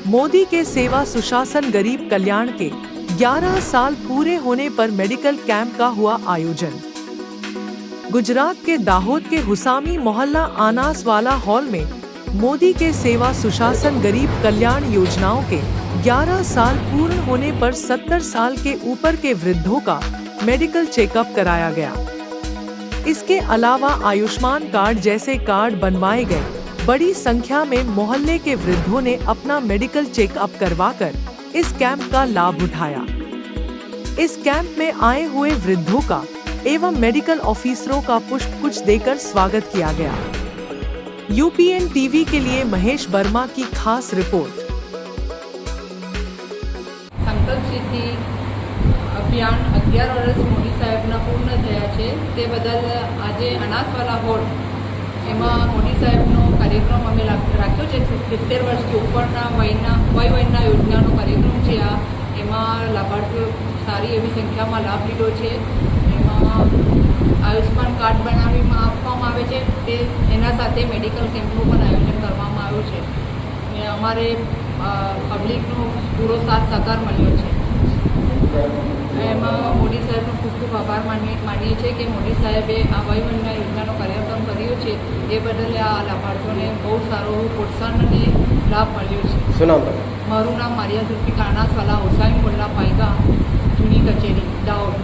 मोदी के सेवा सुशासन गरीब कल्याण के 11 साल पूरे होने पर मेडिकल कैंप का हुआ आयोजन। गुजरात के दाहोद के हुसामी मोहल्ला आनासवाला हॉल में मोदी के सेवा सुशासन गरीब कल्याण योजनाओं के 11 साल पूर्ण होने पर 70 साल के ऊपर के वृद्धों का मेडिकल चेकअप कराया गया। इसके अलावा आयुष्मान कार्ड जैसे कार्ड बनवाए गए। बड़ी संख्या में मोहल्ले के वृद्धों ने अपना मेडिकल चेकअप करवाकर इस कैंप का लाभ उठाया। इस कैंप में आए हुए वृद्धों का एवं मेडिकल ऑफिसरों का पुष्पगुच्छ देकर स्वागत किया गया। यूपीएन टीवी के लिए महेश वर्मा की खास रिपोर्ट। संकल्प सिद्धि अभियान 11 વર્ષ મોદી સાહેબના પૂર્ણ થયા છે તે બદલ આજે અનાસવાલા હોલ એમાં મોદી સાહેબનો કાર્યક્રમ અમે રાખ્યો છે। 70 વર્ષથી ઉપરના વયના યોજનાનો કાર્યક્રમ છે આ। એમાં લાભાર્થીઓ સારી એવી સંખ્યામાં લાભ લીધો છે। એમાં આયુષ્માન કાર્ડ બનાવીમાં આપવામાં આવે છે તે એના સાથે મેડિકલ કેમ્પનું પણ આયોજન કરવામાં આવ્યું છે અને અમારે પબ્લિકનો પૂરો સાથ સહકાર મળ્યો છે। એમાં મોદી સાહેબનો ખૂબ ખૂબ આભાર માનીએ છીએ કે મોદી સાહેબે આ વયવંદના યોજનાનો કાર્યક્રમ કર્યો છે એ બદલ આ લાભાર્થીઓને બહુ સારો પ્રોત્સાહન અને લાભ મળ્યો છે। શું નામ તમારું? મારું નામ મારિયા ઝુલ્ફિકાર અનાસવાલા હુસાઈન મોહલ્લા પાયગા જૂની કચેરી દાહોદ।